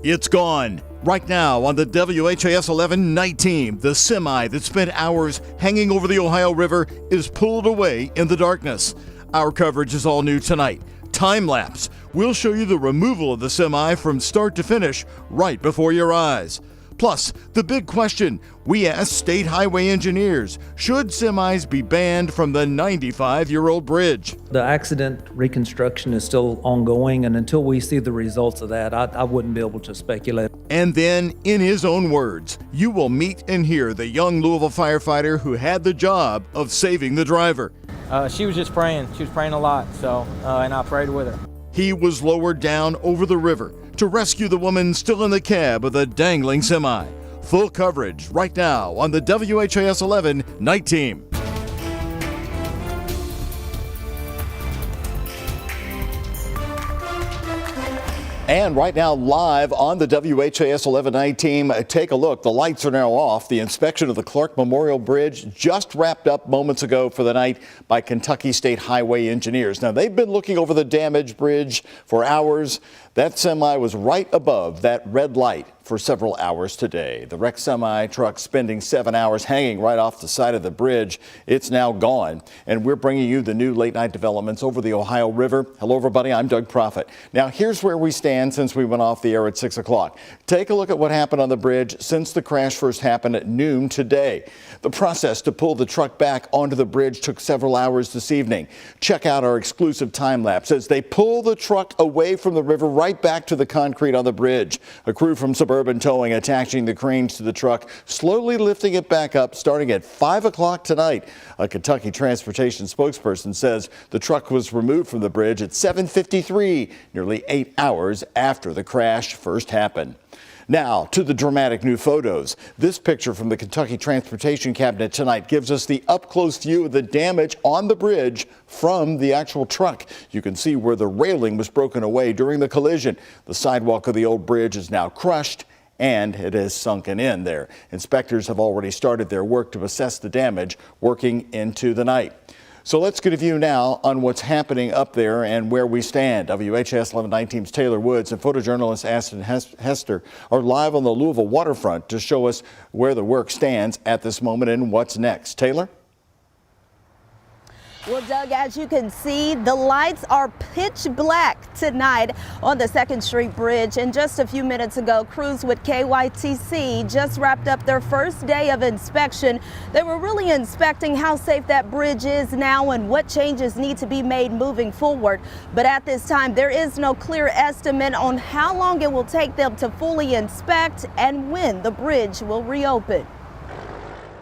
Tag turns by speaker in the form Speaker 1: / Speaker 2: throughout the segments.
Speaker 1: It's gone. Right now on the WHAS11 night team, the semi that spent hours hanging over the Ohio River is pulled away in the darkness. Our coverage is all new tonight. Time lapse. We'll show you the removal of the semi from start to finish right before your eyes. Plus, the big question, we asked state highway engineers, should semis be banned from the 95-year-old bridge?
Speaker 2: The accident reconstruction is still ongoing, and until we see the results of that, I wouldn't be able to speculate.
Speaker 1: And then, in his own words, you will meet and hear the young Louisville firefighter who had the job of saving the driver.
Speaker 3: She was just praying. She was praying a lot, and I prayed with her.
Speaker 1: He was lowered down over the river to rescue the woman still in the cab of the dangling semi. Full coverage right now on the WHAS 11 night team. And right now, live on the WHAS 11 night team, take a look. The lights are now off. The inspection of the Clark Memorial Bridge just wrapped up moments ago for the night by Kentucky State Highway engineers. Now, they've been looking over the damaged bridge for hours. That semi was right above that red light for several hours today. The wrecked semi truck spending 7 hours hanging right off the side of the bridge. It's now gone. And we're bringing you the new late night developments over the Ohio River. Hello, everybody. I'm Doug Proffitt. Now, here's where we stand since we went off the air at 6 o'clock. Take a look at what happened on the bridge since the crash first happened at noon today. The process to pull the truck back onto the bridge took several hours this evening. Check out our exclusive time lapse as they pull the truck away from the river right back to the concrete on the bridge. A crew from Suburban Towing attaching the cranes to the truck, slowly lifting it back up starting at 5 o'clock tonight. A Kentucky Transportation spokesperson says the truck was removed from the bridge at 7:53, nearly 8 hours after the crash first happened. Now to the dramatic new photos. This picture from the Kentucky Transportation Cabinet tonight gives us the up-close view of the damage on the bridge from the actual truck. You can see where the railing was broken away during the collision. The sidewalk of the old bridge is now crushed and it has sunken in there. Inspectors have already started their work to assess the damage, working into the night. So let's get a view now on what's happening up there and where we stand. WHAS 11 night team's Taylor Woods and photojournalist Aston Hester are live on the Louisville waterfront to show us where the work stands at this moment and what's next. Taylor?
Speaker 4: Well, Doug, as you can see, the lights are pitch black tonight on the 2nd Street Bridge. And just a few minutes ago, crews with KYTC just wrapped up their first day of inspection. They were really inspecting how safe that bridge is now and what changes need to be made moving forward. But at this time, there is no clear estimate on how long it will take them to fully inspect and when the bridge will reopen.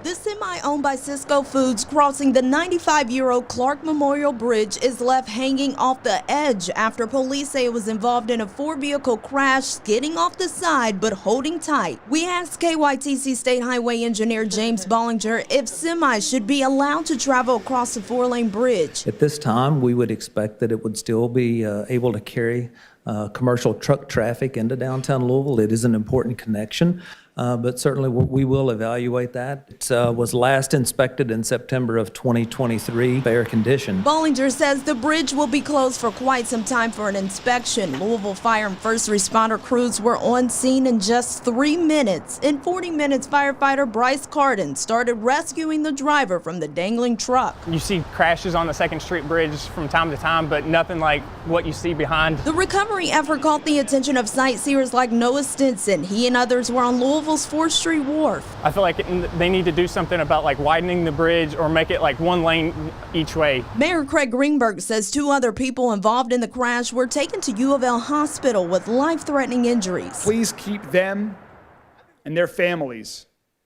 Speaker 4: The semi owned by Cisco Foods crossing the 95-year-old Clark Memorial Bridge is left hanging off the edge after police say it was involved in a 4-vehicle crash, skidding off the side but holding tight. We asked KYTC State Highway Engineer James Bollinger if semis should be allowed to travel across the 4-lane bridge.
Speaker 2: At this time, we would expect that it would still be able to carry commercial truck traffic into downtown Louisville. It is an important connection. But certainly we will evaluate that. It was last inspected in September of 2023, fair condition.
Speaker 4: Bollinger says the bridge will be closed for quite some time for an inspection. Louisville fire and first responder crews were on scene in just 3 minutes. In 40 minutes, firefighter Bryce Carden started rescuing the driver from the dangling truck.
Speaker 5: You see crashes on the 2nd Street Bridge from time to time, but nothing like what you see behind.
Speaker 4: The recovery effort caught the attention of sightseers like Noah Stinson. He and others were on Louisville's 4th Street Wharf.
Speaker 5: I feel like they need to do something about like widening the bridge or make it like 1 lane each way.
Speaker 4: Mayor Craig Greenberg says 2 other people involved in the crash were taken to U of L Hospital with life-threatening injuries.
Speaker 6: Please keep them and their families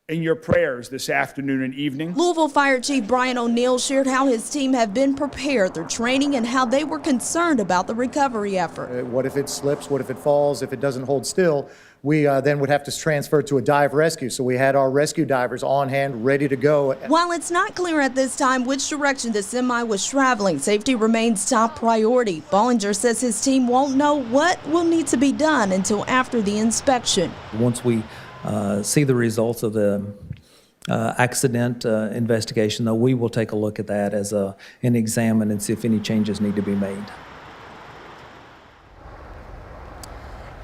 Speaker 6: in your prayers this afternoon and evening.
Speaker 4: Louisville Fire Chief Brian O'Neill shared how his team have been prepared, their training, and how they were concerned about the recovery effort.
Speaker 7: What if it slips? What if it falls? If it doesn't hold still? We then would have to transfer to a dive rescue. So we had our rescue divers on hand, ready to go.
Speaker 4: While it's not clear at this time which direction the semi was traveling, safety remains top priority. Bollinger says his team won't know what will need to be done until after the inspection.
Speaker 2: Once we see the results of the accident investigation, though, we will take a look at that as and examine and see if any changes need to be made.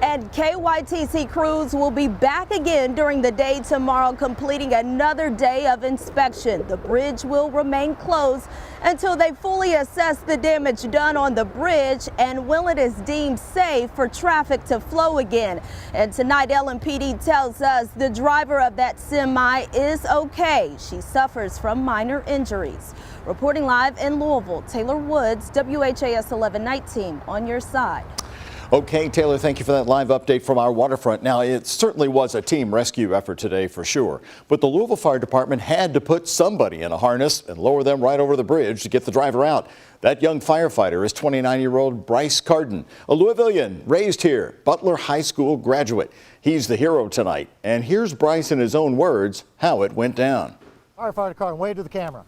Speaker 4: And KYTC crews will be back again during the day tomorrow, completing another day of inspection. The bridge will remain closed until they fully assess the damage done on the bridge and when it is deemed safe for traffic to flow again. And tonight, LMPD tells us the driver of that semi is okay. She suffers from minor injuries. Reporting live in Louisville, Taylor Woods, WHAS 1119 on your side.
Speaker 1: Okay, Taylor, thank you for that live update from our waterfront. Now, it certainly was a team rescue effort today for sure, but the Louisville Fire Department had to put somebody in a harness and lower them right over the bridge to get the driver out. That young firefighter is 29-year-old Bryce Carden, a Louisvillian raised here, Butler High School graduate. He's the hero tonight, and here's Bryce in his own words how it went down.
Speaker 8: Firefighter Carden, wave to the camera.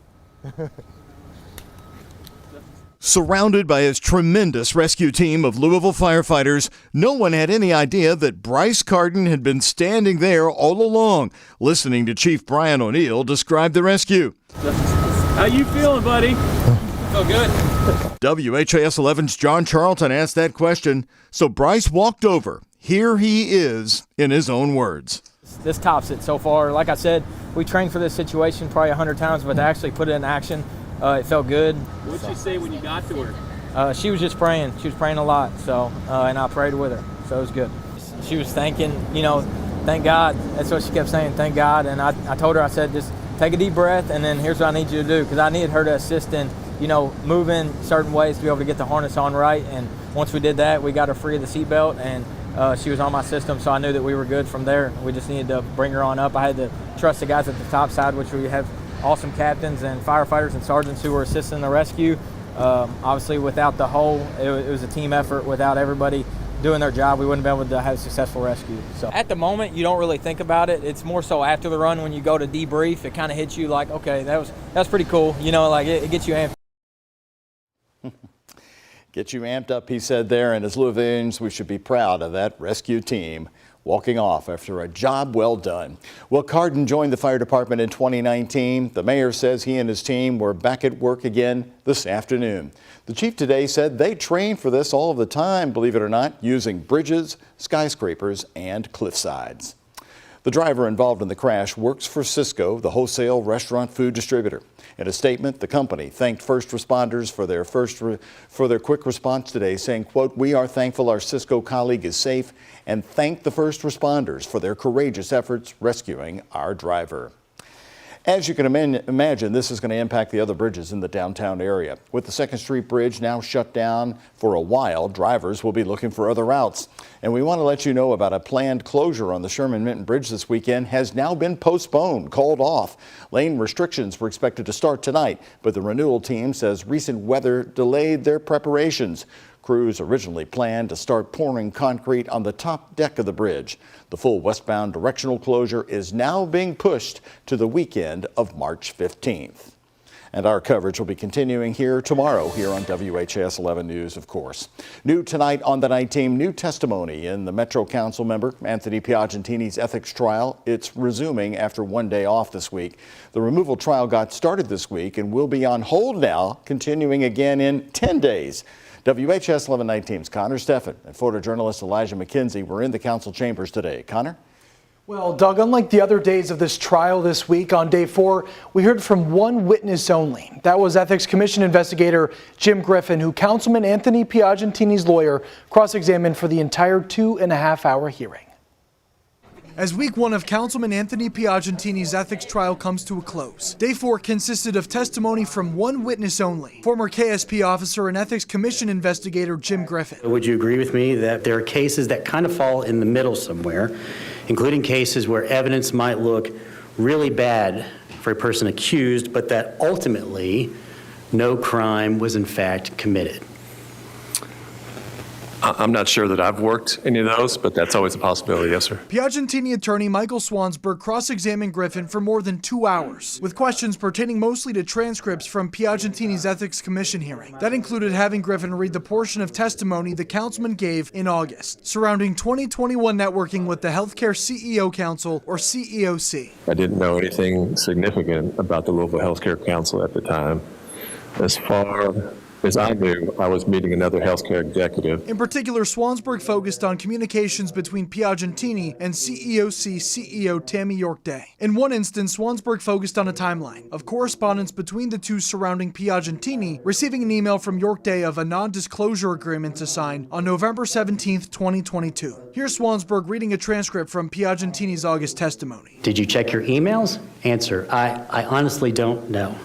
Speaker 1: Surrounded by his tremendous rescue team of Louisville firefighters, no one had any idea that Bryce Carden had been standing there all along, listening to Chief Brian O'Neill describe the rescue.
Speaker 5: How you feeling, buddy?
Speaker 3: Feel good.
Speaker 1: WHAS 11's John Charlton asked that question, so Bryce walked over. Here he is in his own words.
Speaker 3: This tops it so far. Like I said, we trained for this situation probably 100 times, but to actually put it in action, it felt good.
Speaker 5: What'd she say when you got to her?
Speaker 3: She was just praying. She was praying a lot, so and I prayed with her, so it was good. She was thanking, thank God. That's what she kept saying, thank God. And I told her, I said, just take a deep breath, and then here's what I need you to do, because I needed her to assist in, moving certain ways to be able to get the harness on right. And once we did that, we got her free of the seatbelt, and she was on my system, so I knew that we were good from there. We just needed to bring her on up. I had to trust the guys at the top side, which we have awesome captains and firefighters and sergeants who were assisting the rescue. Obviously, without the whole, it was a team effort. Without everybody doing their job, we wouldn't have been able to have a successful rescue. So at the moment, you don't really think about it. It's more so after the run when you go to debrief, it kind of hits you like, okay, that's pretty cool. It gets you amped.
Speaker 1: Get you amped up, he said there, and as Louisvillians, we should be proud of that rescue team walking off after a job well done. Well, Carden joined the fire department in 2019. The mayor says he and his team were back at work again this afternoon. The chief today said they train for this all of the time, believe it or not, using bridges, skyscrapers, and cliffsides. The driver involved in the crash works for Cisco, the wholesale restaurant food distributor. In a statement, the company thanked first responders for their quick response today, saying, quote, "We are thankful our Cisco colleague is safe and thank the first responders for their courageous efforts rescuing our driver." As you can imagine, this is going to impact the other bridges in the downtown area. With the 2nd Street Bridge now shut down for a while, drivers will be looking for other routes. And we want to let you know about a planned closure on the Sherman-Minton Bridge this weekend has now been postponed, called off. Lane restrictions were expected to start tonight, but the renewal team says recent weather delayed their preparations. Crews originally planned to start pouring concrete on the top deck of the bridge. The full westbound directional closure is now being pushed to the weekend of March 15th. And our coverage will be continuing here tomorrow here on WHAS 11 News, of course. New tonight on the night team, new testimony in the Metro Council member Anthony Piagentini's ethics trial. It's resuming after one day off this week. The removal trial got started this week and will be on hold now, continuing again in 10 days. WHAS 11 Night Team's Connor Steffen and photojournalist Elijah McKenzie were in the council chambers today. Connor?
Speaker 9: Well, Doug, unlike the other days of this trial this week, on day 4, we heard from one witness only. That was Ethics Commission investigator Jim Griffin, who Councilman Anthony Piagentini's lawyer cross-examined for the entire 2.5-hour hearing. As week 1 of Councilman Anthony Piagentini's ethics trial comes to a close, day 4 consisted of testimony from one witness only, former KSP officer and Ethics Commission investigator Jim Griffin.
Speaker 10: Would you agree with me that there are cases that kind of fall in the middle somewhere, including cases where evidence might look really bad for a person accused, but that ultimately no crime was in fact committed?
Speaker 11: I'm not sure that I've worked any of those, but that's always a possibility, yes, sir.
Speaker 9: Piagentini attorney Michael Swansburg cross-examined Griffin for more than 2 hours, with questions pertaining mostly to transcripts from Piagentini's Ethics Commission hearing. That included having Griffin read the portion of testimony the councilman gave in August, surrounding 2021 networking with the Healthcare CEO Council, or CEOC.
Speaker 11: I didn't know anything significant about the Louisville Healthcare Council at the time. As far as I knew, I was meeting another healthcare executive.
Speaker 9: In particular, Swansburg focused on communications between Piagentini and CEOC CEO Tammy York-Day. In one instance, Swansburg focused on a timeline of correspondence between the two surrounding Piagentini receiving an email from York-Day of a non-disclosure agreement to sign on November 17, 2022. Here's Swansburg reading a transcript from Piagentini's August testimony.
Speaker 10: Did you check your emails? Answer, I honestly don't know.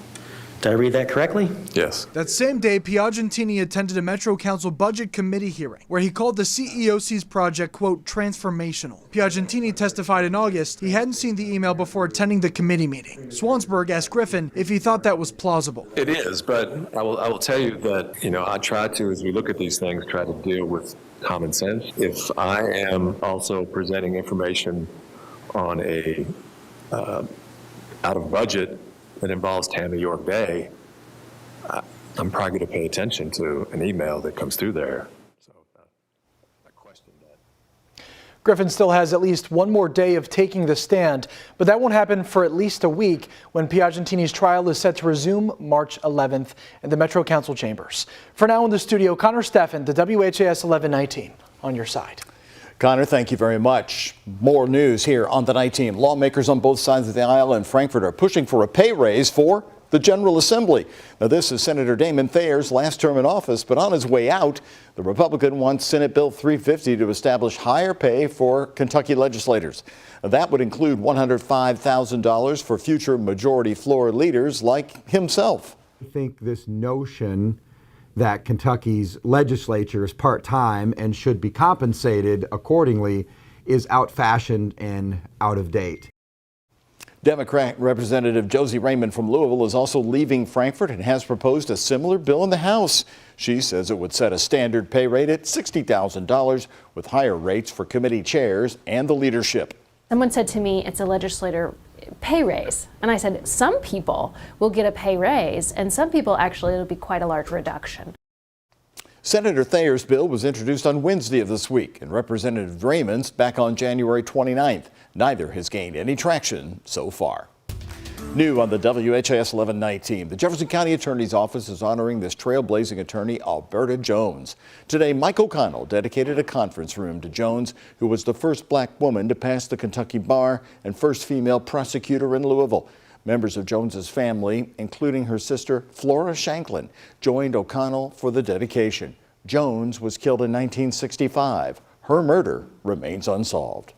Speaker 10: Did I read that correctly?
Speaker 11: Yes.
Speaker 9: That same day, Piagentini attended a Metro Council Budget Committee hearing where he called the CEOC's project, quote, transformational. Piagentini testified in August he hadn't seen the email before attending the committee meeting. Swansburg asked Griffin if he thought that was plausible.
Speaker 11: It is, but I will tell you that, I try to, as we look at these things, try to deal with common sense. If I am also presenting information on a out of budget that involves Tammy York-Day, I'm probably going to pay attention to an email that comes through there. So I question that.
Speaker 9: Griffin still has at least one more day of taking the stand, but that won't happen for at least a week when Piagentini's trial is set to resume March 11th in the Metro Council chambers. For now in the studio, Connor Steffen, the WHAS 1119 on your side.
Speaker 1: Connor, thank you very much. More news here on the night team. Lawmakers on both sides of the aisle in Frankfort are pushing for a pay raise for the General Assembly. Now, this is Senator Damon Thayer's last term in office, but on his way out, the Republican wants Senate Bill 350 to establish higher pay for Kentucky legislators. That would include $105,000 for future majority floor leaders like himself.
Speaker 12: I think this notion that Kentucky's legislature is part-time and should be compensated accordingly is out-fashioned and out of date.
Speaker 1: Democrat Representative Josie Raymond from Louisville is also leaving Frankfort and has proposed a similar bill in the House. She says it would set a standard pay rate at $60,000 with higher rates for committee chairs and the leadership.
Speaker 13: Someone said to me, it's a legislator pay raise. And I said, some people will get a pay raise, and some people actually it'll be quite a large reduction.
Speaker 1: Senator Thayer's bill was introduced on Wednesday of this week, and Representative Raymond's back on January 29th. Neither has gained any traction so far. New on the WHAS 1119, the Jefferson County Attorney's Office is honoring this trailblazing attorney, Alberta Jones. Today, Mike O'Connell dedicated a conference room to Jones, who was the first black woman to pass the Kentucky bar and first female prosecutor in Louisville. Members of Jones's family, including her sister Flora Shanklin, joined O'Connell for the dedication. Jones was killed in 1965. Her murder remains unsolved.